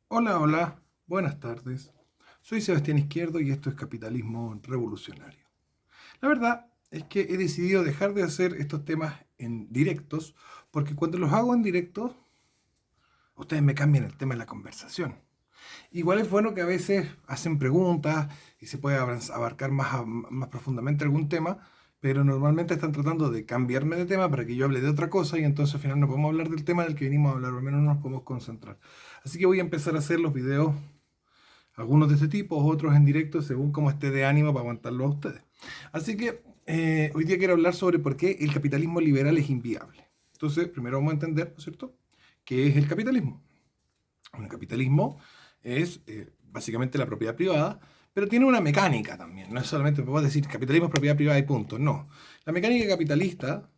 Hola, hola, buenas tardes. Soy Sebastián Izquierdo y esto es Capitalismo Revolucionario. La verdad es que he decidido dejar de hacer estos temas en directos porque cuando los hago en directo, ustedes me cambian el tema de la conversación. Igual es bueno que a veces hacen preguntas y se puede abarcar más profundamente algún tema, pero normalmente están tratando de cambiarme de tema para que yo hable de otra cosa y entonces al final no podemos hablar del tema del que venimos a hablar, o al menos no nos podemos concentrar. Así que voy a empezar a hacer los videos. Algunos de este tipo, otros en directo, según cómo esté de ánimo para aguantarlo a ustedes. Así que hoy día quiero hablar sobre por qué el capitalismo liberal es inviable. Entonces, primero vamos a entender, ¿no es cierto?, qué es el capitalismo. El capitalismo es básicamente la propiedad privada, pero tiene una mecánica también. No es solamente, podemos decir, capitalismo es propiedad privada y punto. No. La mecánica capitalista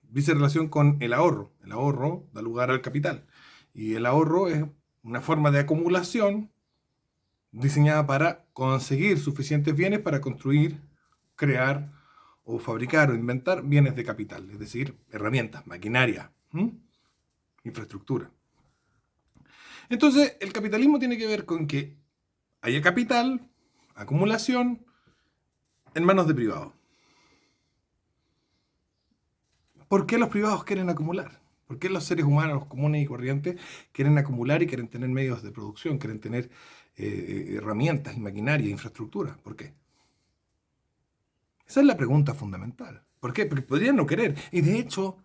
dice relación con el ahorro. El ahorro da lugar al capital. Y el ahorro es una forma de acumulación diseñada para conseguir suficientes bienes para construir, crear o fabricar o inventar bienes de capital, es decir, herramientas, maquinaria, infraestructura. Entonces, el capitalismo tiene que ver con que haya capital, acumulación, en manos de privados. ¿Por qué los privados quieren acumular? ¿Por qué los seres humanos comunes y corrientes quieren acumular y quieren tener medios de producción, quieren tener herramientas y maquinaria, infraestructura? ¿Por qué? Esa es la pregunta fundamental. ¿Por qué? Porque podrían no querer. Y de hecho,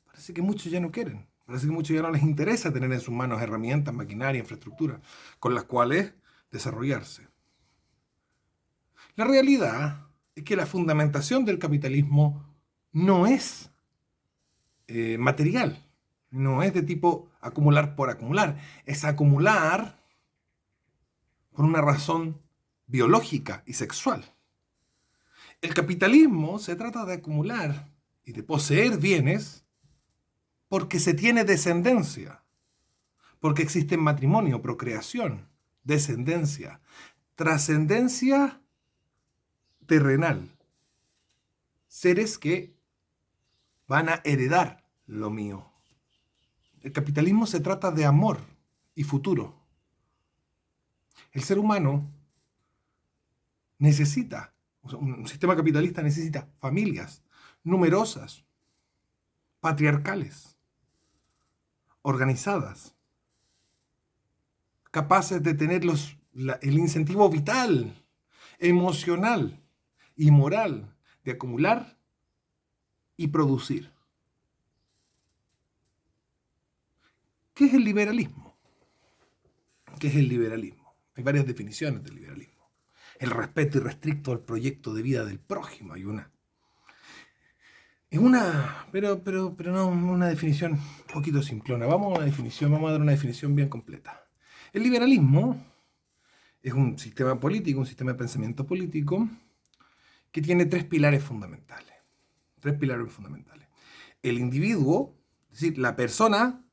parece que muchos ya no quieren. Parece que muchos ya no les interesa tener en sus manos herramientas, maquinaria, infraestructura con las cuales desarrollarse. La realidad es que la fundamentación del capitalismo no es material, no es de tipo acumular por acumular, es acumular por una razón biológica y sexual. El capitalismo se trata de acumular y de poseer bienes porque se tiene descendencia, porque existe matrimonio, procreación, descendencia, trascendencia terrenal, seres que van a heredar lo mío. El capitalismo se trata de amor y futuro. El ser humano necesita, o sea, un sistema capitalista necesita familias numerosas, patriarcales, organizadas, capaces de tener el incentivo vital, emocional y moral de acumular y producir. ¿Qué es el liberalismo? ¿Qué es el liberalismo? Hay varias definiciones del liberalismo. El respeto irrestricto al proyecto de vida del prójimo, hay una. Es una, pero no una definición un poquito simplona. Vamos a una definición, vamos a dar una definición bien completa. El liberalismo es un sistema político, un sistema de pensamiento político que tiene tres pilares fundamentales. Tres pilares fundamentales. El individuo, es decir, la persona,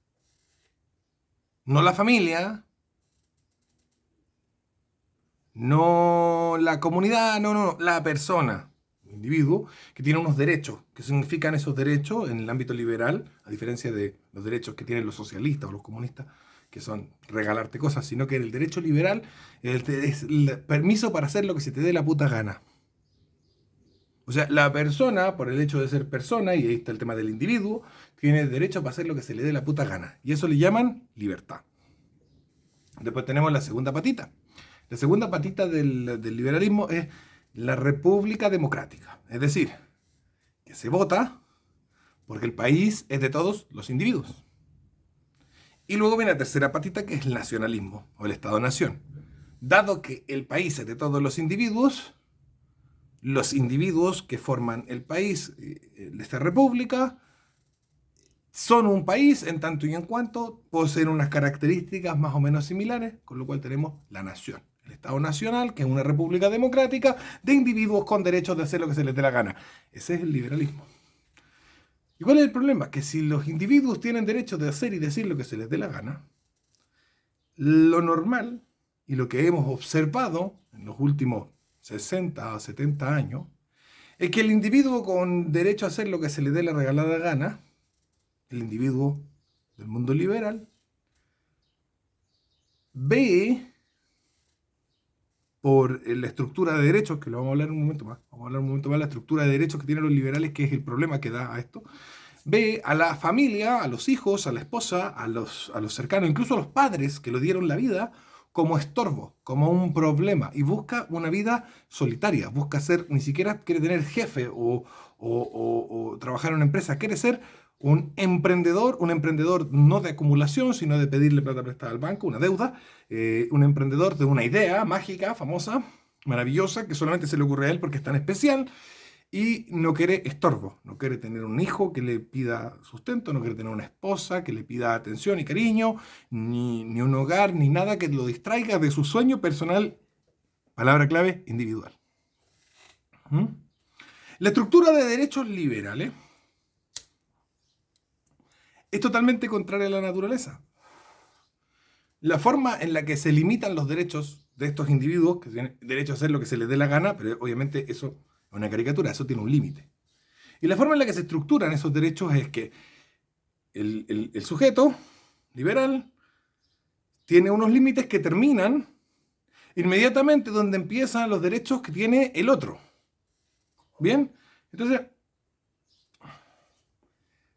no la familia, no la comunidad, no, la persona, el individuo, que tiene unos derechos. ¿Qué significan esos derechos en el ámbito liberal? A diferencia de los derechos que tienen los socialistas o los comunistas, que son regalarte cosas, sino que el derecho liberal es el permiso para hacer lo que se te dé la puta gana. O sea, la persona, por el hecho de ser persona, y ahí está el tema del individuo, tiene derecho para hacer lo que se le dé la puta gana. Y eso le llaman libertad. Después tenemos la segunda patita. La segunda patita del liberalismo es la república democrática. Es decir, que se vota porque el país es de todos los individuos. Y luego viene la tercera patita, que es el nacionalismo o el Estado-nación. Dado que el país es de todos los individuos que forman el país de esta república son un país en tanto y en cuanto poseen unas características más o menos similares, con lo cual tenemos la nación. El Estado Nacional, que es una república democrática de individuos con derechos de hacer lo que se les dé la gana. Ese es el liberalismo. ¿Y cuál es el problema? Que si los individuos tienen derecho de hacer y decir lo que se les dé la gana, lo normal y lo que hemos observado en los últimos 60 o 70 años es que el individuo con derecho a hacer lo que se le dé la regalada gana, el individuo del mundo liberal, B, por la estructura de derechos, que lo vamos a hablar un momento más, vamos a hablar un momento más de la estructura de derechos que tienen los liberales, que es el problema que da a esto. B, a la familia, a los hijos, a la esposa, a los cercanos, incluso a los padres que le dieron la vida, como estorbo, como un problema, y busca una vida solitaria, busca ser, ni siquiera quiere tener jefe o trabajar en una empresa, quiere ser un emprendedor no de acumulación, sino de pedirle plata prestada al banco, una deuda, un emprendedor de una idea mágica, famosa, maravillosa, que solamente se le ocurre a él porque es tan especial, y no quiere estorbo, no quiere tener un hijo que le pida sustento, no quiere tener una esposa que le pida atención y cariño, ni un hogar, ni nada que lo distraiga de su sueño personal, palabra clave, individual. ¿Mm? La estructura de derechos liberales es totalmente contraria a la naturaleza. La forma en la que se limitan los derechos de estos individuos, que tienen derecho a hacer lo que se les dé la gana, pero obviamente eso es una caricatura, eso tiene un límite. Y la forma en la que se estructuran esos derechos es que el sujeto liberal tiene unos límites que terminan inmediatamente donde empiezan los derechos que tiene el otro. ¿Bien? Entonces,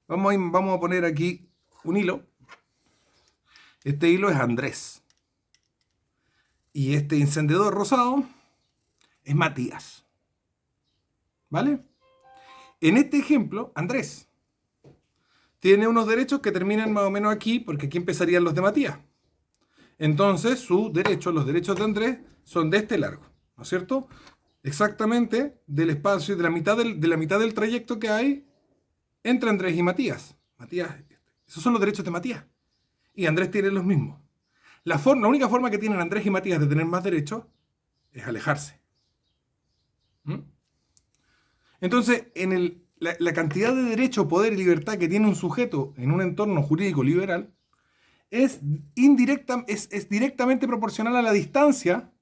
vamos a poner aquí un hilo. Este hilo es Andrés. Y este encendedor rosado es Matías. ¿Vale? En este ejemplo, Andrés tiene unos derechos que terminan más o menos aquí, porque aquí empezarían los de Matías. Entonces, los derechos de Andrés, son de este largo, ¿no es cierto? Exactamente del espacio, de la mitad del trayecto que hay entre Andrés y Matías. Esos son los derechos de Matías. Y Andrés tiene los mismos. La única forma que tienen Andrés y Matías de tener más derechos es alejarse. ¿Mm? Entonces, la cantidad de derecho, poder y libertad que tiene un sujeto en un entorno jurídico liberal es directamente proporcional a la distancia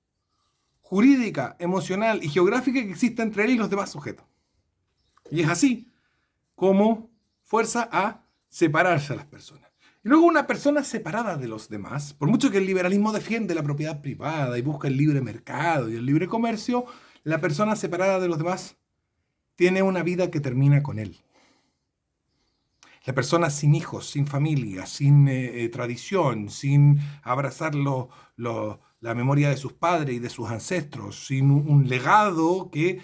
jurídica, emocional y geográfica que existe entre él y los demás sujetos. Y es así como fuerza a separarse a las personas. Y luego una persona separada de los demás, por mucho que el liberalismo defiende la propiedad privada y busca el libre mercado y el libre comercio, la persona separada de los demás tiene una vida que termina con él. La persona sin hijos, sin familia, sin tradición, sin abrazar la memoria de sus padres y de sus ancestros, sin un legado que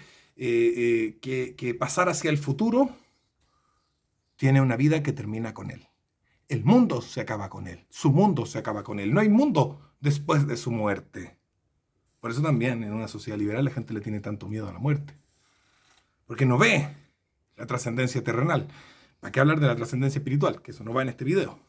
pasar hacia el futuro, tiene una vida que termina con él. El mundo se acaba con él, su mundo se acaba con él. No hay mundo después de su muerte. Por eso también en una sociedad liberal la gente le tiene tanto miedo a la muerte. Porque no ve la trascendencia terrenal. ¿Para qué hablar de la trascendencia espiritual? Que eso no va en este video.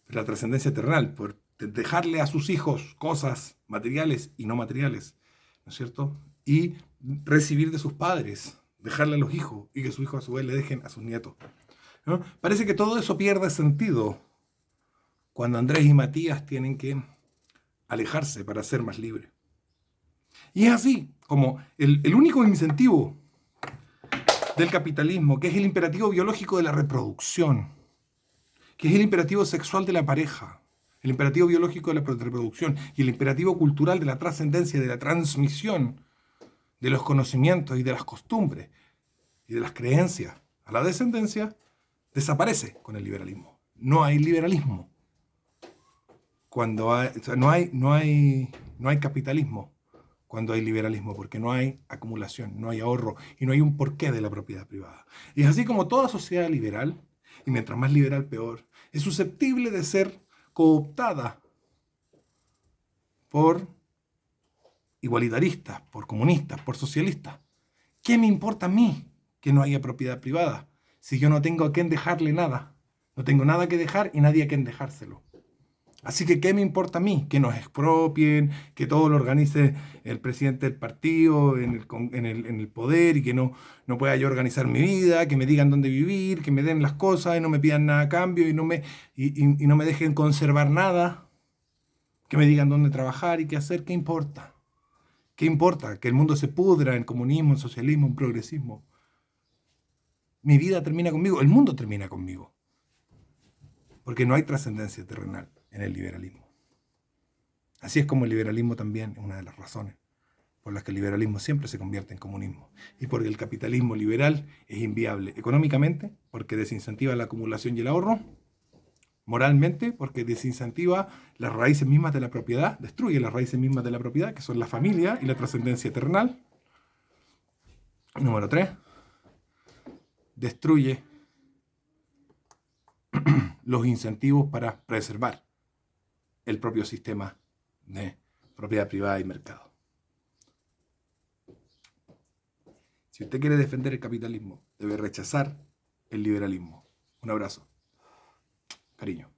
Pero la trascendencia terrenal, por dejarle a sus hijos cosas materiales y no materiales, ¿no es cierto? Y recibir de sus padres, dejarle a los hijos y que sus hijos a su vez le dejen a sus nietos, ¿no? Parece que todo eso pierde sentido cuando Andrés y Matías tienen que alejarse para ser más libres. Y es así como el único incentivo del capitalismo, que es el imperativo biológico de la reproducción, que es el imperativo sexual de la pareja, el imperativo biológico de la reproducción y el imperativo cultural de la trascendencia, de la transmisión de los conocimientos y de las costumbres y de las creencias a la descendencia, desaparece con el liberalismo. No hay liberalismo. No hay capitalismo cuando hay liberalismo, porque no hay acumulación, no hay ahorro y no hay un porqué de la propiedad privada. Y es así como toda sociedad liberal, y mientras más liberal peor, es susceptible de ser cooptada por igualitaristas, por comunistas, por socialistas. ¿Qué me importa a mí que no haya propiedad privada si yo no tengo a quien dejarle nada? No tengo nada que dejar y nadie a quien dejárselo. Así que, ¿qué me importa a mí? Que nos expropien, que todo lo organice el presidente del partido en el poder y que no pueda yo organizar mi vida, que me digan dónde vivir, que me den las cosas y no me pidan nada a cambio y no me dejen conservar nada, que me digan dónde trabajar y qué hacer. ¿Qué importa? ¿Qué importa? Que el mundo se pudra en comunismo, en socialismo, en progresismo. Mi vida termina conmigo, el mundo termina conmigo. Porque no hay trascendencia terrenal en el liberalismo. Así es como el liberalismo también es una de las razones por las que el liberalismo siempre se convierte en comunismo. Y porque el capitalismo liberal es inviable económicamente, porque desincentiva la acumulación y el ahorro; moralmente, porque desincentiva las raíces mismas de la propiedad, destruye las raíces mismas de la propiedad, que son la familia y la trascendencia terrenal; número 3, destruye los incentivos para preservar el propio sistema de propiedad privada y mercado. Si usted quiere defender el capitalismo, debe rechazar el liberalismo. Un abrazo. Cariño.